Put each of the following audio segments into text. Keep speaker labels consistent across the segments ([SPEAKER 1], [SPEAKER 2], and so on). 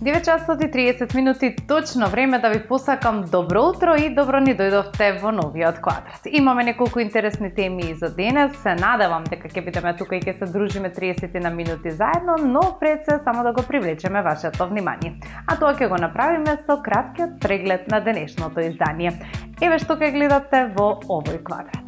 [SPEAKER 1] 9 часот и 30 минути, точно време да ви посакам добро утро и добро ни дојдовте во новиот квадрат. Имаме неколку интересни теми за денес, се надевам дека ќе бидеме тука и ќе се дружиме 30 на минути заедно, но пред се само да го привлечеме вашето внимание. А тоа ќе го направиме со краткиот преглед на денешното издание. Еве што ќе гледате во овој квадрат.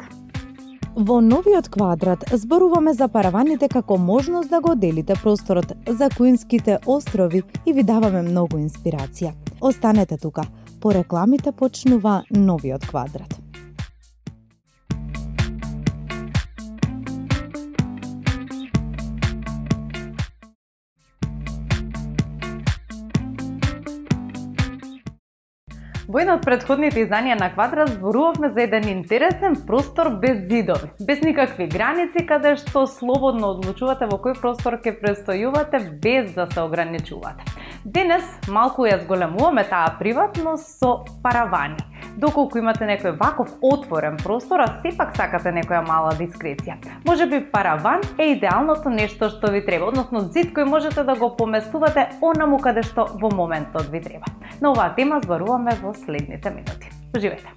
[SPEAKER 2] Во новиот квадрат зборуваме за параваните како можност да го делите просторот за Куинските острови и ви даваме многу инспирација. Останете тука, по рекламите почнува новиот квадрат.
[SPEAKER 1] Во едно од претходните изданија на Квадрат зборувавме за еден интересен простор без зидови, без никакви граници, каде што слободно одлучувате во кој простор ќе престојувате без да се ограничувате. Денес малку ја зголемуваме таа приватност со паравани. Доколку имате некој ваков отворен простор, а сепак сакате некоја мала дискреција. Можеби параван е идеалното нешто што ви треба, односно зид кој можете да го поместувате онаму каде што во моментот ви треба. На оваа тема зборуваме во следните минути. Поживете!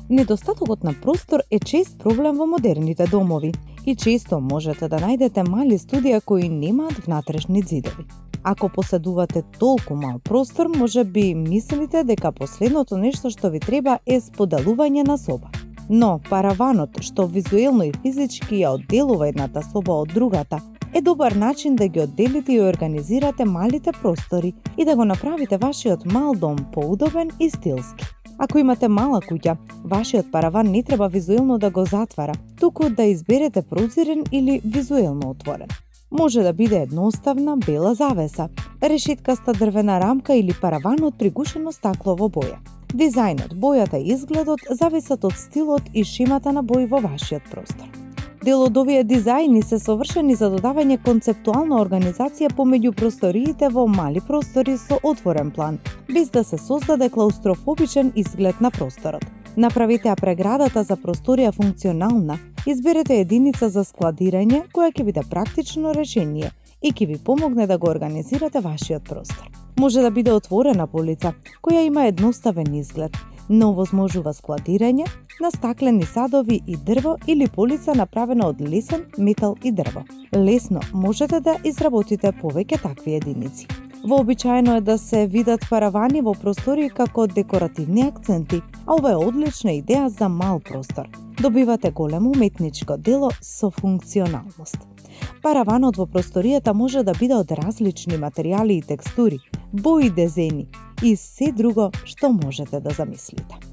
[SPEAKER 2] Недостатокот на простор е чест проблем во модерните домови и често можете да најдете мали студија кои немаат внатрешни зидови. Ако поседувате толку мал простор, може би мислите дека последното нешто што ви треба е споделување на соба. Но параванот, што визуелно и физички ја одделува едната соба од другата, е добар начин да ги одделите и организирате малите простори и да го направите вашиот мал дом поудобен и стилски. Ако имате мала куќа, вашиот параван не треба визуелно да го затвара, туку да изберете прозирен или визуелно отворен. Може да биде едноставна бела завеса, решеткаста дрвена рамка или параван од пригушено стакло во боја. Дизајнот, бојата и изгледот зависат од стилот и шемата на бои во вашиот простор. Дел од овие дизајни се совршени за додавање концептуална организација помеѓу просториите во мали простори со отворен план, без да се создаде клаустрофобичен изглед на просторот. Направете ја преградата за просторија функционална, изберете единица за складирање која ќе биде практично решение и ќе ви помогне да го организирате вашиот простор. Може да биде отворена полица која има едноставен изглед, но возможува складирање на стаклени садови и дрво или полица направена од лесен метал и дрво. Лесно можете да изработите повеќе такви единици. Вообичаено е да се видат паравани во простори како декоративни акценти, а ова е одлична идеја за мал простор. Добивате големо уметничко дело со функционалност. Параванот во просторијата може да биде од различни материјали и текстури, бои, дезени и се друго што можете да замислите.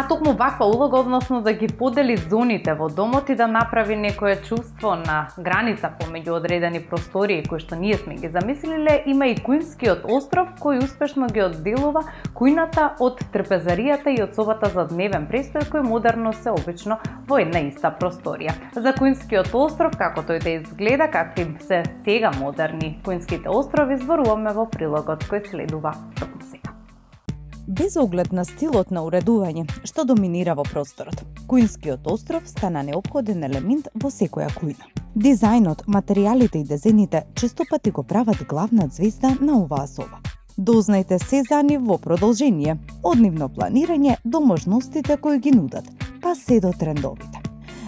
[SPEAKER 1] А токму ваква улога, односно да ги подели зоните во домот и да направи некое чувство на граница помеѓу одредени простории кои што ние сме ги замислиле, има и Куинскиот остров кој успешно ги одделува кујната од трпезаријата и од собата за дневен престој кој модерно се обично во една иста просторија. За Куинскиот остров, како тој да изгледа, какви се сега модерни Куинските острови, зборуваме во прилогот кој следува токму сега.
[SPEAKER 2] Без оглед на стилот на уредување што доминира во просторот, Куинскиот остров стана неопходен елемент во секоја кујна. Дизајнот, материјалите и дезените често пати го прават главна звезда на оваа соба. Дознајте се за нив во продолжение, од нивно планирање до можностите кои ги нудат, па се до трендовите.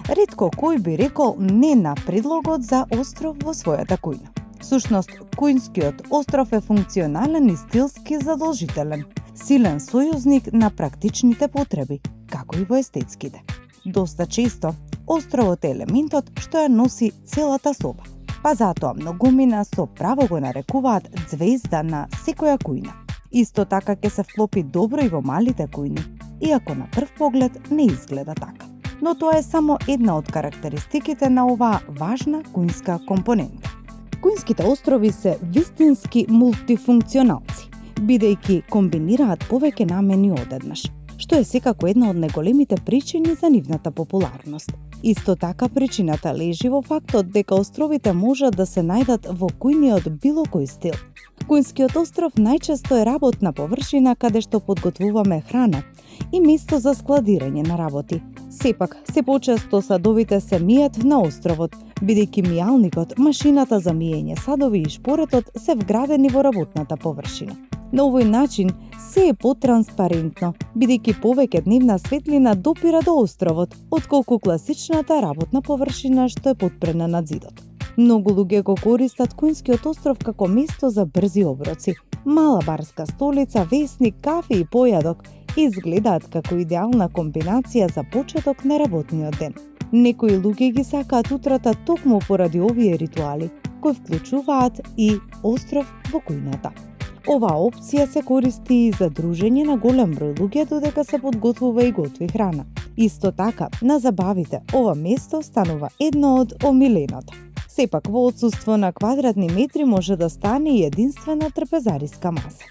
[SPEAKER 2] Ретко кој би рекол не на предлогот за остров во својата кујна. Всушност, Куинскиот остров е функционален и стилски задолжителен, силен сојузник на практичните потреби, како и во естетските. Доста често, островот е елементот што ја носи целата соба, па затоа многумина со право го нарекуваат звезда на секоја кујна. Исто така ќе се вклопи добро и во малите кујни, иако на прв поглед не изгледа така. Но тоа е само една од карактеристиките на оваа важна куинска компонента. Куинските острови се вистински мултифункционалци, бидејќи комбинираат повеќе намени одеднаш, што е секако една од најголемите причини за нивната популарност. Исто така причината лежи во фактот дека островите можат да се најдат во кујни од било кој стил. Куинскиот остров најчесто е работна површина каде што подготвуваме храна и место за складирање на работи. Сепак, се почесто садовите се мијат на островот, бидејќи мијалникот, машината за миење садови и шпоретот се вградени во работната површина. На овој начин се е потранспарентно, бидејќи повеќе дневна светлина допира до островот, отколку класичната работна површина што е потпрена над зидот. Многу луѓе го користат Куинскиот остров како место за брзи оброци. Мала барска столица, весник, кафе и појадок изгледаат како идеална комбинација за почеток на работниот ден. Некои луѓе ги сакаат утрата токму поради овие ритуали, кои вклучуваат и остров во кујната. Оваа опција се користи и за дружење на голем број луѓе додека се подготвува и готви храна. Исто така, на забавите, ова место станува едно од омиленото. Сепак, во отсуство на квадратни метри може да стане и единствена трпезариска маса.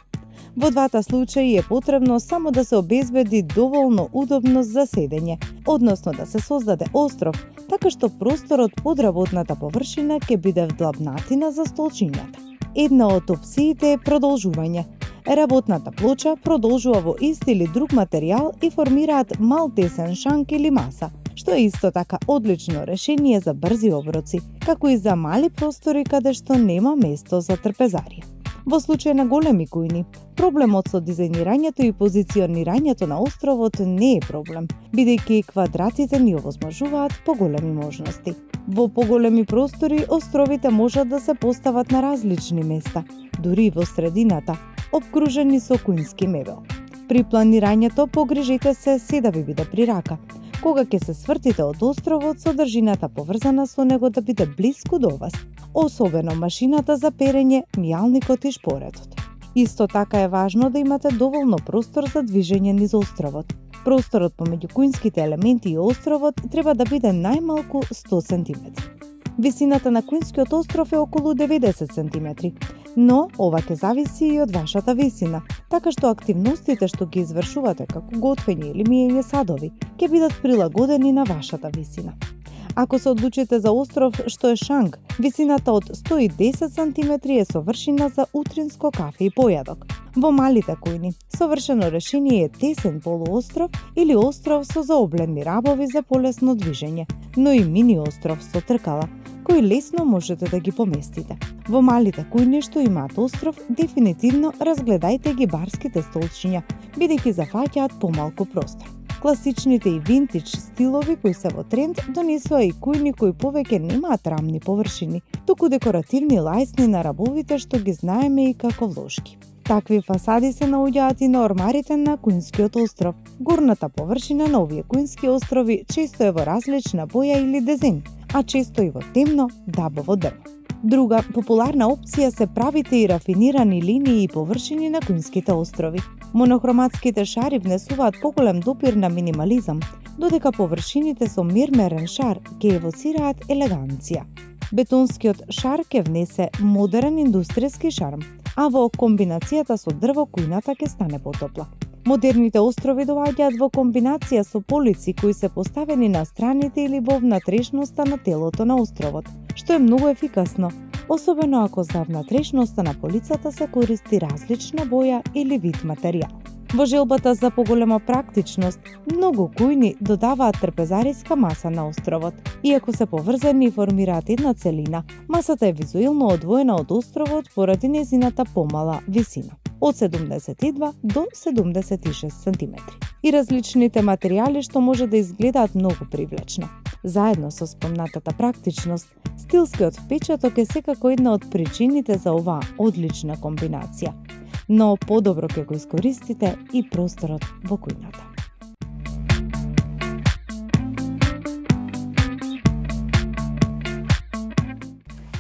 [SPEAKER 2] Во двата случаи е потребно само да се обезбеди доволно удобност за седење, односно да се создаде остров, така што просторот под работната површина ќе биде вдлабнатина за столчињата. Една од опциите е продолжување. Работната плоча продолжува во ист или друг материјал и формираат мал тесен шанк или маса, што е исто така одлично решение за брзи оброци, како и за мали простори каде што нема место за трпезарија. Во случај на големи кујни, проблемот со дизајнирањето и позиционирањето на островот не е проблем, бидејќи квадратите ни овозможуваат поголеми можности. Во поголеми простори островите можат да се постават на различни места, дури и во средината, обкружени со куински мебел. При планирањето погрижете се да ви биде при рака. Кога ќе се свртите од островот, содржината поврзана со него да биде блиску до вас, особено машината за перење, мијалникот и шпоретот. Исто така е важно да имате доволно простор за движење низ островот. Просторот помеѓу куинските елементи и островот треба да биде најмалку 100 см. Висината на Куинскиот остров е околу 90 см, но ова ќе зависи и од вашата висина, така што активностите што ги извршувате како готвење или миење садови ќе бидат прилагодени на вашата висина. Ако се одлучите за остров што е шанк, висината од 110 см е совршена за утринско кафе и појадок. Во малите кујни, совршено решение е тесен полуостров или остров со заоблени рабови за полесно движење, но и мини остров со тркала, кои лесно можете да ги поместите. Во малите кујни што имаат остров, дефинитивно разгледајте ги барските столчиња, бидејќи зафаќаат помалку простор. Класичните и винтидж стилови кои се во тренд донесува и кујни кои повеќе немаат рамни површини, туку декоративни лајсни на рабовите што ги знаеме и како вложки. Такви фасади се наоѓаат и на ормарите на Куинскиот остров. Горната површина на овие куински острови често е во различна боја или дизајн, а често и во темно, дабово дрво. Друга популарна опција се правите и рафинирани линии и површини на Куинските острови. Монохроматските шари внесуваат поголем допир на минимализам, додека површините со мермерен шар ќе евоцираат елеганција. Бетонскиот шар ќе внесе модерен индустријски шарм, а во комбинацијата со дрво кујната ќе стане потопла. Модерните острови доаѓаат во комбинација со полици кои се поставени на страните или во внатрешноста на телото на островот, што е многу ефикасно, особено ако за внатрешноста на полицата се користи различна боја или вид материјал. Во желбата за поголема практичност, многу кујни додаваат трпезариска маса на островот. Иако се поврзани и формираат една целина, масата е визуелно одвоена од островот поради нејзината помала висина од 72 до 76 см. И различните материјали што може да изгледаат многу привлечно. Заедно со спомнатата практичност, стилскиот впечаток е секако една од причините за оваа одлична комбинација. Но подобро ќе го искористите и просторот во кујната.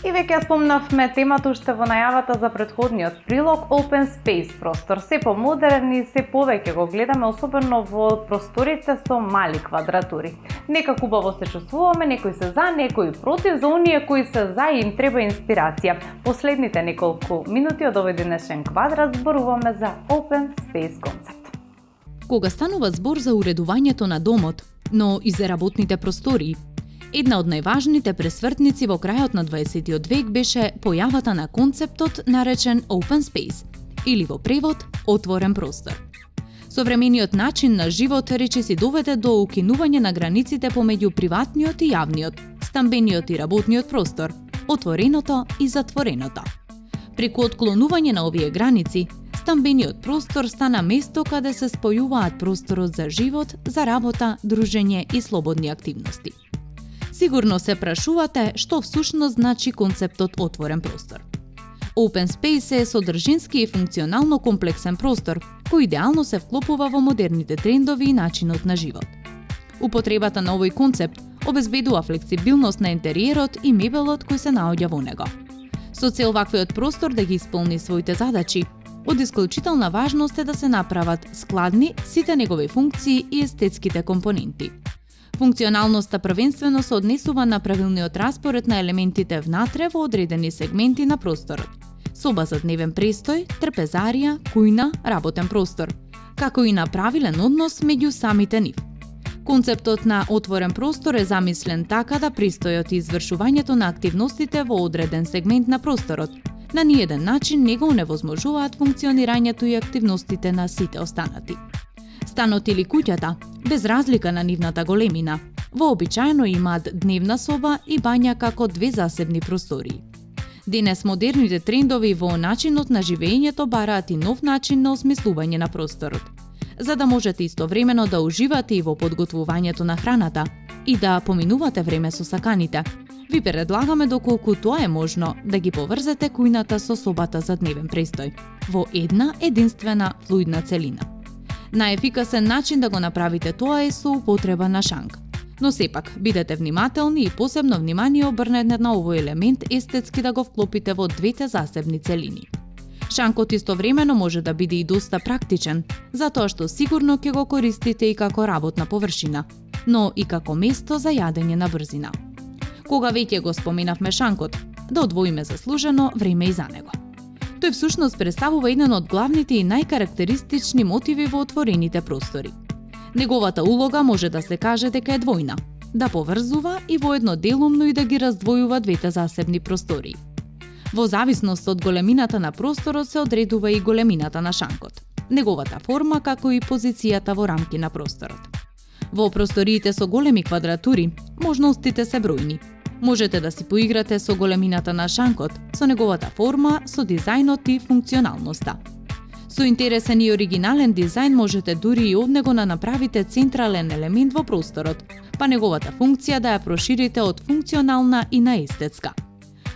[SPEAKER 1] И веќе ја спомнавме темата уште во најавата за претходниот прилог Open Space простор. Се помодерен и се повеќе го гледаме, особено во просторите со мали квадратури. Некако убаво се чувствуваме, некои се за, некои против, за оние кои се за и им треба инспирација. Последните неколку минути од овој денешен квадрат зборуваме за Open Space концепт.
[SPEAKER 3] Кога станува збор за уредувањето на домот, но и за работните простории, Една од најважните пресвртници во крајот на 20 век беше појавата на концептот наречен Open Space, или во превод отворен простор. Современиот начин на живот речиси доведе до укинување на границите помеѓу приватниот и јавниот, стамбениот и работниот простор, отвореното и затвореното. Преку отклонување на овие граници, стамбениот простор стана место каде се спојуваат просторот за живот, за работа, дружење и слободни активности. Сигурно се прашувате што всушност значи концептот отворен простор. Open Space е содржински и функционално комплексен простор, кој идеално се вклопува во модерните трендови и начинот на живот. Употребата на овој концепт обезбедува флексибилност на интериерот и мебелот кој се наоѓа во него. Со цел ваквиот простор да ги исполни своите задачи, од исклучителна важност е да се направат складни сите негови функции и естетските компоненти. Функционалноста првенствено се однесува на правилниот распоред на елементите внатре во одредени сегменти на просторот. Соба за дневен престој, трпезарија, кујна, работен простор, како и на правилен однос меѓу самите нив. Концептот на отворен простор е замислен така да престојот и извршувањето на активностите во одреден сегмент на просторот на ниеден начин не го оневозможуваат функционирањето и активностите на сите останати. Станот или куќата, без разлика на нивната големина, вообичаено имаат дневна соба и бања како две засебни простории. Денес модерните трендови во начинот на живеењето бараат и нов начин на осмислување на просторот. За да можете истовремено да уживате и во подготвувањето на храната и да поминувате време со саканите, ви предлагаме доколку тоа е можно да ги поврзете кујната со собата за дневен престој во една единствена флуидна целина. Најефикасен начин да го направите тоа е со употреба на шанк. Но сепак, бидете внимателни и посебно внимание обрнете на овој елемент естетски да го вклопите во двете засебни целини. Шанкот истовремено може да биде и доста практичен, затоа што сигурно ќе го користите и како работна површина, но и како место за јадење на брзина. Кога веќе го споменавме шанкот, да одвоиме заслужено време и за него. Тој всушност представува еден од главните и најкарактеристични мотиви во отворените простори. Неговата улога може да се каже дека е двојна – да поврзува и воедноделумно и да ги раздвојува двете засебни простории. Во зависност од големината на просторот се одредува и големината на шанкот, неговата форма како и позицијата во рамки на просторот. Во просториите со големи квадратури, можностите се бројни. Можете да си поиграте со големината на шанкот, со неговата форма, со дизајнот и функционалноста. Со интересен и оригинален дизајн можете дури и од него да направите централен елемент во просторот, па неговата функција да ја проширите од функционална и на естетска.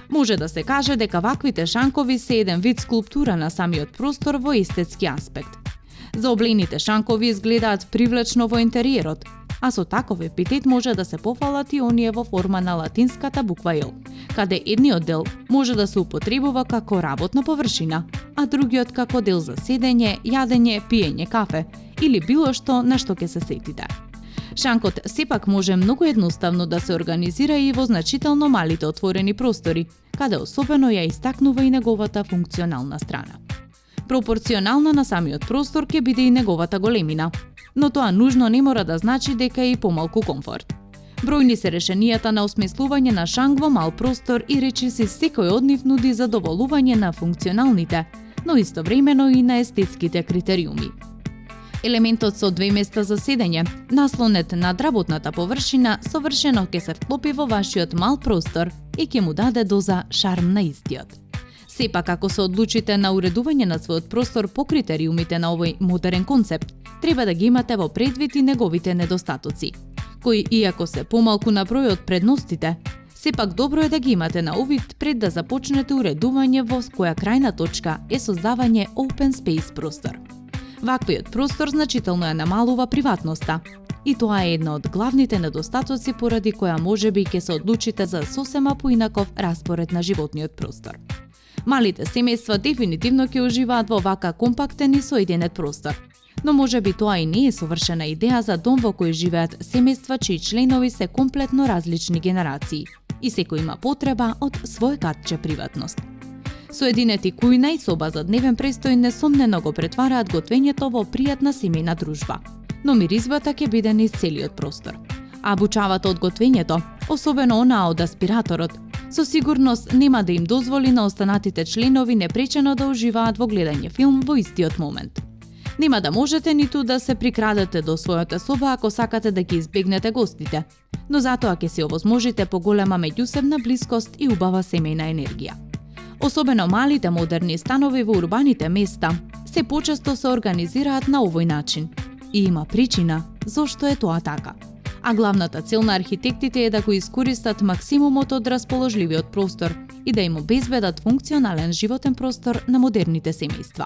[SPEAKER 3] Може да се каже дека ваквите шанкови се еден вид скулптура на самиот простор во естетски аспект. Заоблените шанкови изгледаат привлечно во интериерот, а со таков епитет може да се пофалат и оние во форма на латинската буква L, каде едниот дел може да се употребува како работна површина, а другиот како дел за седење, јадење, пиење кафе или било што на што ќе се сетите. Шанкот сепак може многу едноставно да се организира и во значително малите отворени простори, каде особено ја истакнува и неговата функционална страна. Пропорционална на самиот простор ќе биде и неговата големина, но тоа нужно не мора да значи дека е и помалку комфорт. Бројни се решенијата на осмислување на шанк во мал простор и речиси секој од нив нуди задоволување на функционалните, но истовремено и на естетските критериуми. Елементот со две места за седење, наслонет над работната површина, совршено ќе се вклопи во вашиот мал простор и ќе му даде доза шарм на истиот. Сепак, ако се одлучите на уредување на својот простор по критериумите на овој модерен концепт, треба да ги имате во предвид и неговите недостатоци, кои, иако се помалку на број од предностите, сепак добро е да ги имате на увид пред да започнете уредување во која крајна точка е создавање open space простор. Ваквиот простор значително ја намалува приватноста, и тоа е една од главните недостатоци поради која можеби ќе се одлучите за сосема поинаков распоред на животниот простор. Малите семејства дефинитивно ќе уживаат во вака компактен и соединет простор, но можеби тоа и не е совршена идеја за дом во кој живеат семејства чии членови се комплетно различни генерации и секој има потреба од свој катче приватност. Соединети кујна и соба за дневен престој несомнено го претвараат готвењето во пријатна семејна дружба, но миризбата ќе биде низ целиот простор. а обучавате од готвењето, особено онаа од аспираторот, со сигурност нема да им дозволи на останатите членови непречено да уживаат во гледање филм во истиот момент. Нема да можете ниту да се прикрадете до својата соба ако сакате да ги избегнете гостите, но затоа ќе си овозможите поголема меѓусебна блискост и убава семејна енергија. Особено малите модерни станови во урбаните места се почесто се организираат на овој начин. И има причина зошто е тоа така. А главната цел на архитектите е да го искористат максимумот од расположливиот простор и да им обезбедат функционален животен простор на модерните семејства.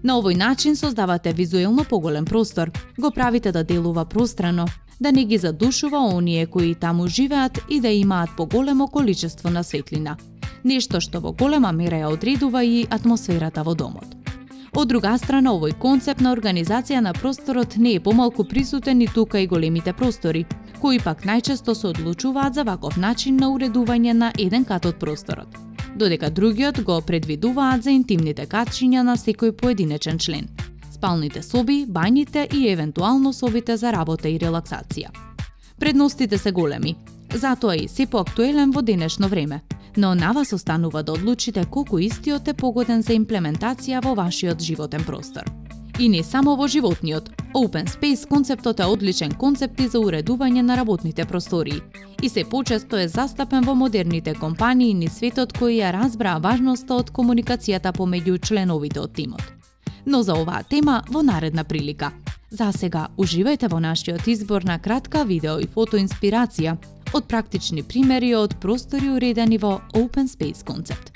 [SPEAKER 3] На овој начин создавате визуелно поголем простор, го правите да делува пространо, да не ги задушува оние кои таму живеат и да имаат поголемо количество на светлина. Нешто што во голема мера ја одредува и атмосферата во домот. Од друга страна, овој концепт на организација на просторот не е помалку присутен и тука и големите простори, кои пак најчесто се одлучуваат за ваков начин на уредување на еден кат од просторот, додека другиот го предвидуваат за интимните катчиња на секој поединечен член, спалните соби, бањите и евентуално собите за работа и релаксација. Предностите се големи, затоа и се поактуелен во денешно време, но на вас останува да одлучите колку истиот е погоден за имплементација во вашиот животен простор. И не само во животниот, Open Space концептот е одличен концепт и за уредување на работните простории и се почесто е застапен во модерните компании низ светот кои ја разбраа важноста од комуникацијата помеѓу членовите од тимот. Но за оваа тема во наредна прилика. За сега уживајте во нашиот избор на кратка видео и фото инспирација од практични примери од простори уредени во Open Space концепт.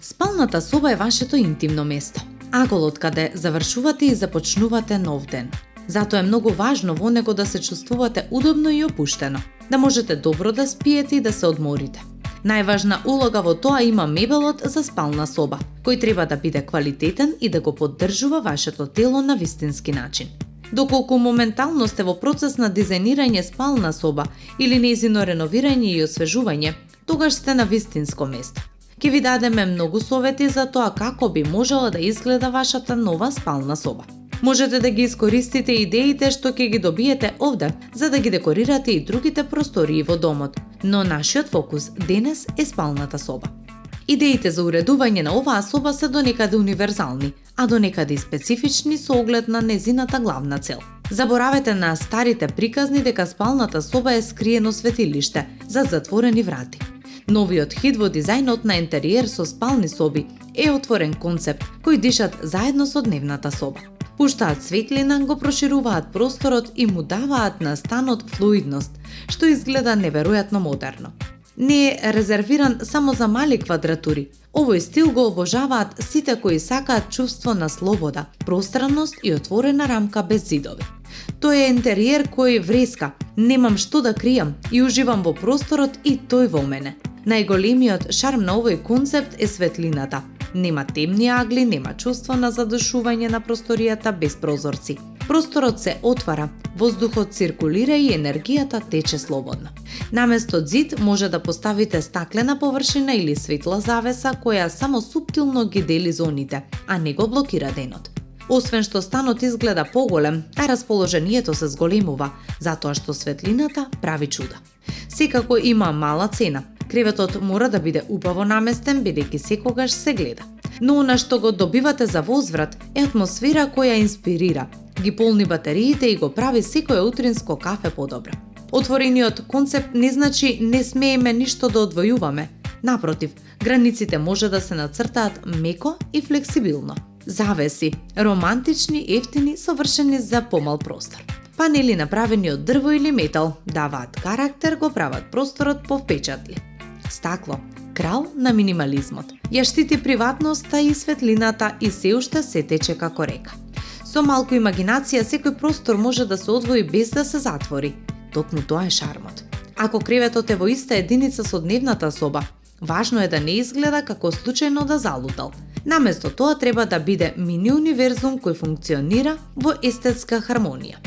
[SPEAKER 2] Спалната соба е вашето интимно место, аголот каде завршувате и започнувате нов ден. Затоа е многу важно во него да се чувствувате удобно и опуштено, да можете добро да спиете и да се одморите. Најважна улога во тоа има мебелот за спална соба, кој треба да биде квалитетен и да го поддржува вашето тело на вистински начин. Доколку моментално сте во процес на дизајнирање спална соба или нејзино реновирање и освежување, тогаш сте на вистинско место. Ке ви дадеме многу совети за тоа како би можела да изгледа вашата нова спална соба. Можете да ги искористите идеите што ќе ги добиете овде, за да ги декорирате и другите простории во домот, но нашиот фокус денес е спалната соба. Идеите за уредување на оваа соба се донекаде универзални, а донекаде и специфични со оглед на незината главна цел. Заборавете на старите приказни дека спалната соба е скриено светилиште за затворени врати. Новиот хит во дизајнот на интериер со спални соби е отворен концепт кој дишат заедно со дневната соба. Пуштаат светлина, го прошируваат просторот и му даваат на станот флуидност, што изгледа неверојатно модерно. Не е резервиран само за мали квадратури. Овој стил го обожаваат сите кои сакаат чувство на слобода, пространност и отворена рамка без зидови. Тој е интериер кој вреска, немам што да кријам и уживам во просторот и тој во мене. Најголемиот шарм на овој концепт е светлината. Нема темни агли, нема чувство на задушување на просторијата без прозорци. Просторот се отвара, воздухот циркулира и енергијата тече слободно. Наместо зид може да поставите стаклена површина или светла завеса која само суптилно ги дели зоните, а не го блокира денот. Освен што станот изгледа поголем, а расположението се зголемува, затоа што светлината прави чуда. Секако има мала цена. Креветот мора да биде убаво наместен, бидејќи секогаш се гледа. Но она што го добивате за возврат е атмосфера која инспирира, ги полни батериите и го прави секое утринско кафе подобро. Отворениот концепт не значи не смееме ништо да одвојуваме. Напротив, границите може да се нацртаат меко и флексибилно. Завеси, романтични, ефтини, совршени за помал простор. Панели направени од дрво или метал даваат карактер, го прават просторот повпечатлив. Стакло, крал на минимализмот. Ја штити приватноста и светлината и се уште се тече како река. Со малку имагинација секој простор може да се одвои без да се затвори. Токму тоа е шармот. Ако креветот е во иста единица со дневната соба, важно е да не изгледа како случајно да залутал. Наместо тоа треба да биде мини универзум кој функционира во естетска хармонија.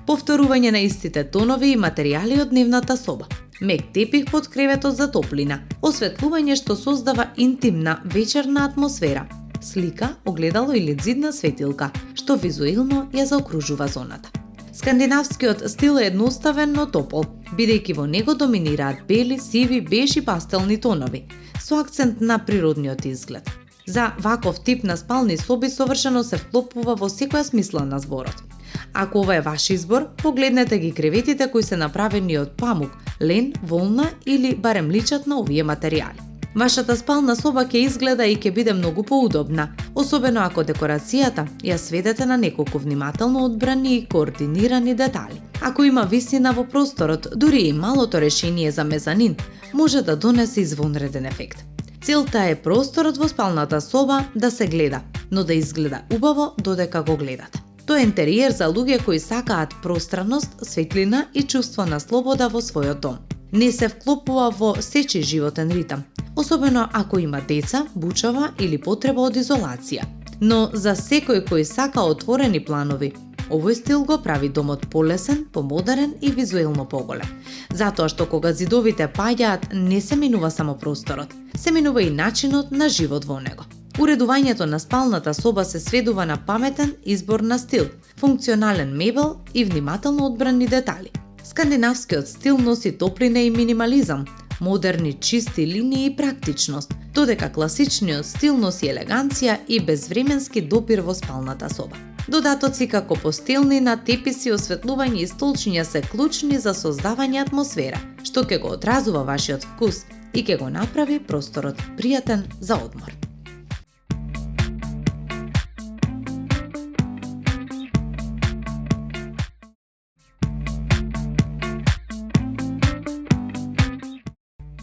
[SPEAKER 2] Повторување на истите тонови и материјали од дневната соба. Мек тепих под креветот за топлина. Осветлување што создава интимна вечерна атмосфера. Слика, огледало или зидна светилка, што визуелно ја заокружува зоната.
[SPEAKER 3] Скандинавскиот стил е едноставен, но топол, бидејќи во него доминираат бели, сиви, беж и пастелни тонови, со акцент на природниот изглед. За ваков тип на спални соби совршено се вклопува во секоја смисла на зборот. Ако ова е ваш избор, погледнете ги креветите кои се направени од памук, лен, волна или барем личат на овие материјали. Вашата спална соба ќе изгледа и ќе биде многу поудобна, особено ако декорацијата ја сведете на неколку внимателно одбрани и координирани детали. Ако има висина во просторот, дури и малото решение за мезанин може да донесе извонреден ефект. Целта е просторот во спалната соба да се гледа, но да изгледа убаво додека го гледате. Тоа е интериер за луѓе кои сакаат пространност, светлина и чувство на слобода во својот дом. Не се вклопува во сечи животен ритам, особено ако има деца, бучава или потреба од изолација. Но за секој кој сака отворени планови, овој стил го прави домот полесен, помодерен и визуелно поголем. Затоа што кога зидовите паѓаат, не се менува само просторот, се менува и начинот на живот во него. Уредувањето на спалната соба се сведува на паметен избор на стил, функционален мебел и внимателно одбрани детали. Скандинавскиот стил носи топлина и минимализам, модерни чисти линии и практичност, додека класичниот стил носи елеганција и безвременски допир во спалната соба. Додатоци како постелнина, теписи, осветлување и столчиња се клучни за создавање атмосфера, што ќе го одразува вашиот вкус и ќе го направи просторот пријатен за одмор.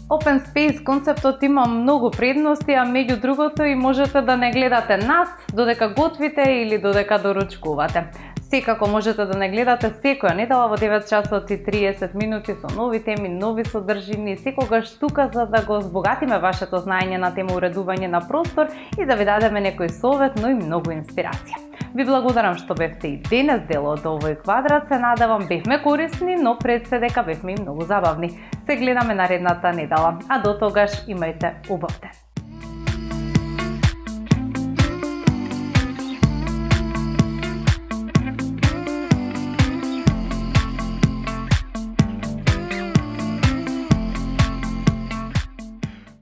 [SPEAKER 1] Open Space концептот има многу предности, а меѓу другото и можете да не гледате нас додека готвите или додека доручкувате. Секако можете да не гледате секоја недела во 9 часот и 30 минути со нови теми, нови содржини, секогаш тука за да го збогатиме вашето знаење на тема уредување на простор и да ви дадеме некој совет, но и многу инспирација. Ви благодарам што бевте и денес дел од овој квадрат, се надевам бевме корисни, но пред се дека бевме и многу забавни. Се гледаме наредната недела, а до тогаш имајте убав ден.